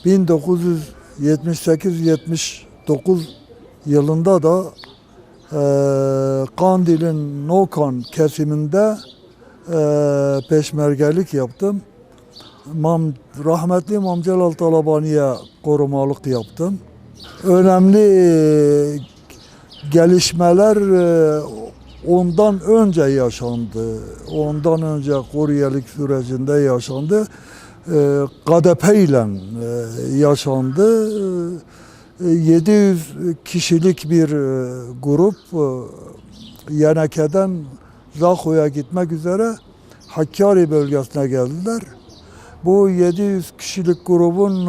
1978-79 yılında da Kandil'in Nokan kesiminde peşmergelik yaptım. Rahmetli İmam Celal Talabani'ye korumalık yaptım. Önemli gelişmeler ondan önce yaşandı. Ondan önce Koruyelik sürecinde yaşandı. KDP ile yaşandı. 700 kişilik bir grup Yeneke'den Zaho'ya gitmek üzere Hakkari bölgesine geldiler. Bu 700 kişilik grubun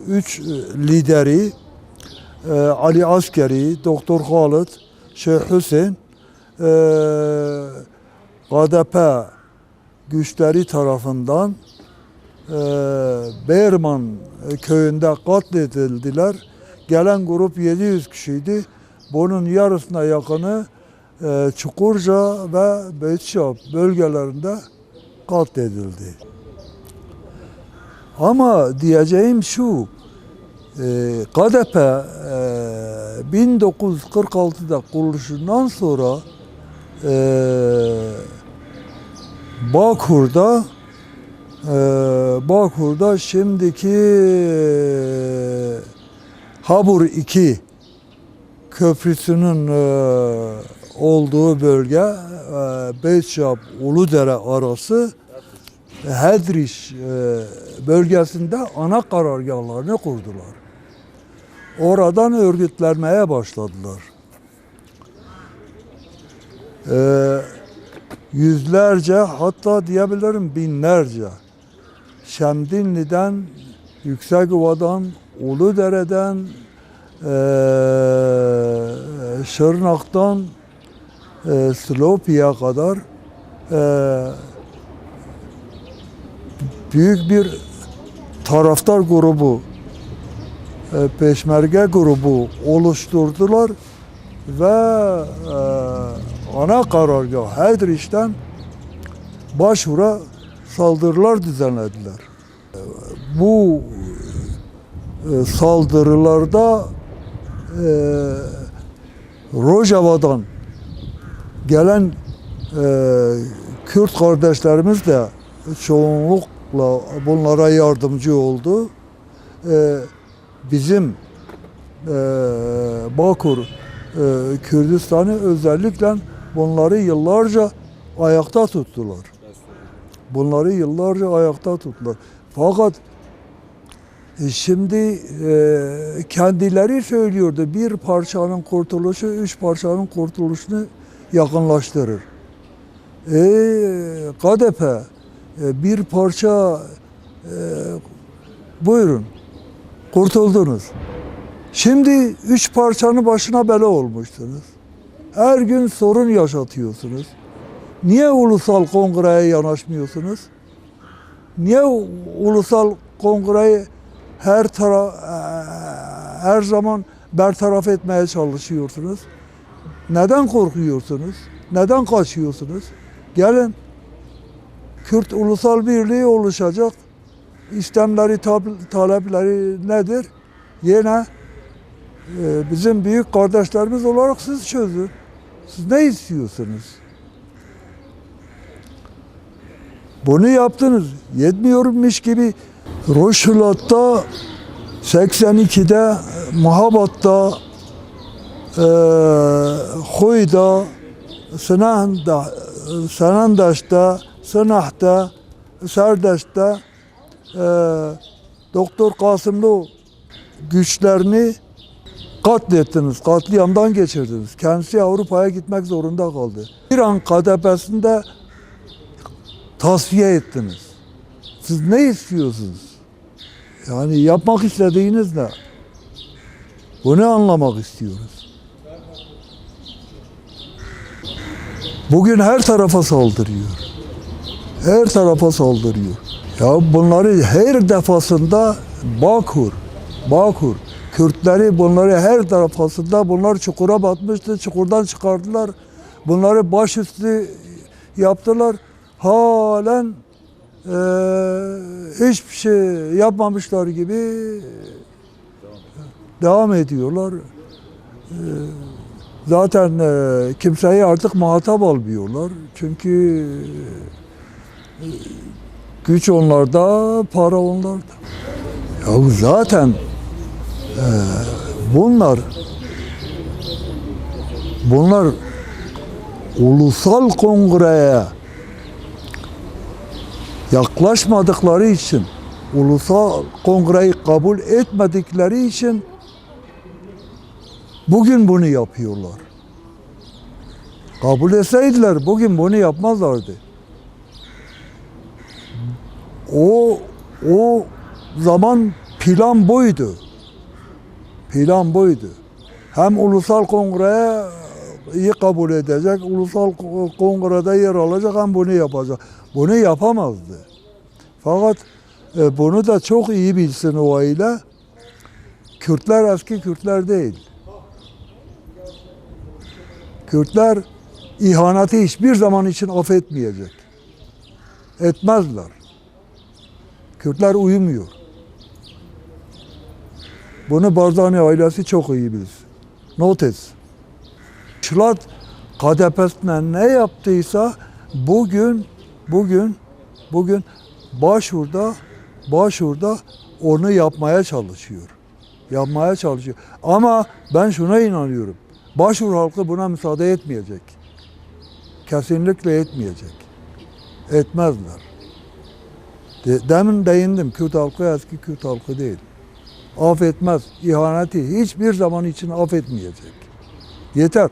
3 lideri Ali Askeri, Doktor Halit, Şeyh Hüseyin KDP güçleri tarafından Beyrman köyünde katledildiler. Gelen grup 700 kişiydi. Bunun yarısına yakını Çukurca ve Beytşap bölgelerinde katledildi. Ama diyeceğim şu, KDP 1946'da kuruluşundan sonra Bağkur'da şimdiki Habur 2 köprüsünün olduğu bölge Beytşap Uludere arası Hedriş bölgesinde ana karargahlarını kurdular. Oradan örgütlenmeye başladılar. Yüzlerce, hatta diyebilirim binlerce Şemdinli'den, Yüksekova'dan, Uludere'den, Şırnak'tan Slopi'ye kadar büyük bir taraftar grubu, peşmerge grubu oluşturdular ve ana karargah Hedriş'ten başvura saldırılar düzenlediler. Bu saldırılarda Rojava'dan gelen Kürt kardeşlerimiz de çoğunlukla bunlara yardımcı oldu. Bizim Bağkur Kürdistan'ı özellikle bunları yıllarca ayakta tuttular. Fakat şimdi kendileri söylüyordu, bir parçanın kurtuluşu üç parçanın kurtuluşunu yakınlaştırır. KDP bir parça buyurun kurtuldunuz. Şimdi üç parçanın başına bela olmuşsunuz. Her gün sorun yaşatıyorsunuz. Niye ulusal kongreye yanaşmıyorsunuz? Niye ulusal kongreyi her zaman bertaraf etmeye çalışıyorsunuz? Neden korkuyorsunuz? Neden kaçıyorsunuz? Gelin, Kürt Ulusal Birliği oluşacak. İstemleri, talepleri nedir? Yine bizim büyük kardeşlerimiz olarak siz çözün. Siz ne istiyorsunuz? Bunu yaptınız. Yetmiyormuş gibi Roşulat'ta, 82'de, Muhabat'ta, Huy'da, Senandaş'ta, Sınah'ta, Serdeş'te Doktor Kasımlı güçlerini katlettiniz, katliamdan geçirdiniz. Kendisi Avrupa'ya gitmek zorunda kaldı. İran KDP'sinde tasfiye ettiniz. Siz ne istiyorsunuz? Yani yapmak istediğiniz ne? Bunu anlamak istiyoruz. Bugün her tarafa saldırıyor. Her tarafa saldırıyor. Ya bunları her defasında Bağkur, Kürtleri bunları her defasında bunlar çukura batmıştı, çukurdan çıkardılar. Bunları başüstü yaptılar. Halen hiçbir şey yapmamışlar gibi devam ediyorlar. Zaten kimseyi artık muhatap almıyorlar. Çünkü güç onlarda, para onlarda. Ya zaten bunlar ulusal kongreye yaklaşmadıkları için, ulusal kongreyi kabul etmedikleri için bugün bunu yapıyorlar. Kabul etseydiler bugün bunu yapmazlardı. O zaman plan buydu. Plan buydu. Hem ulusal kongreyi kabul edecek, ulusal kongrede yer alacak, hem bunu yapacak. Bunu yapamazdı. Fakat bunu da çok iyi bilsin o aile. Kürtler eski Kürtler değil. Kürtler ihaneti hiçbir zaman için affetmeyecek. Etmezler. Kürtler uyumuyor. Bunu Barzani ailesi çok iyi bilir. Not et. Şılat KDP'sine ne yaptıysa bugün başvurda onu yapmaya çalışıyor. Ama ben şuna inanıyorum. Başvur halkı buna müsaade etmeyecek. Kesinlikle etmeyecek. Etmezler. Demin değindim. Kürt halkı eski Kürt halkı değil. Affetmez. İhaneti hiçbir zaman için affetmeyecek. Yeter.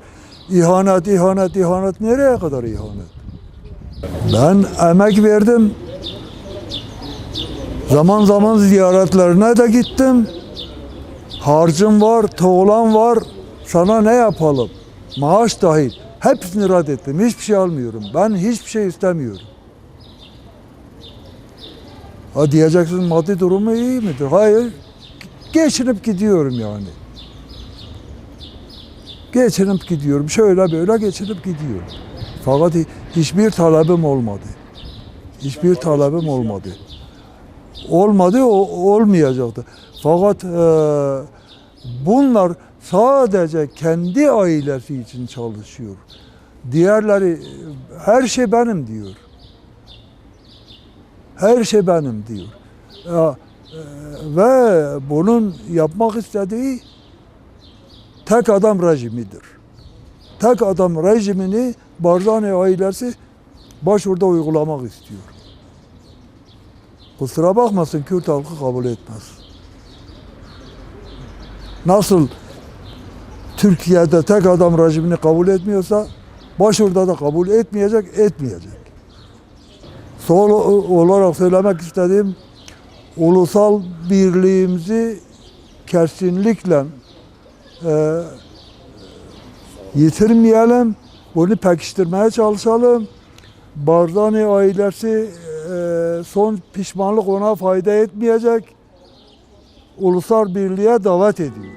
İhanet nereye kadar ihanet? Ben emek verdim. Zaman zaman ziyaretlerine de gittim. Harcım var, tuğlam var. Sana ne yapalım? Maaş dahil. Hepsini reddettim. Hiçbir şey almıyorum. Ben hiçbir şey istemiyorum. Ha diyeceksin maddi durumu iyi midir? Hayır. Geçinip gidiyorum yani. Geçinip gidiyorum. Şöyle böyle geçinip gidiyorum. Fakat hiçbir talebim olmadı. Hiçbir talebim olmadı. Olmayacaktı. Fakat bunlar sadece kendi ailesi için çalışıyor. Diğerleri her şey benim diyor. Her şey benim diyor. Ve bunun yapmak istediği tek adam rejimidir. Tek adam rejimini Barzani ailesi başvurda uygulamak istiyor. Kusura bakmasın, Kürt halkı kabul etmez. Nasıl Türkiye'de tek adam rejimini kabul etmiyorsa başvurda da kabul etmeyecek. Son olarak söylemek istediğim, ulusal birliğimizi kesinlikle yitirmeyelim. Bunu pekiştirmeye çalışalım. Barzani ailesi son pişmanlık ona fayda etmeyecek. Ulusal birliğe davet ediyor.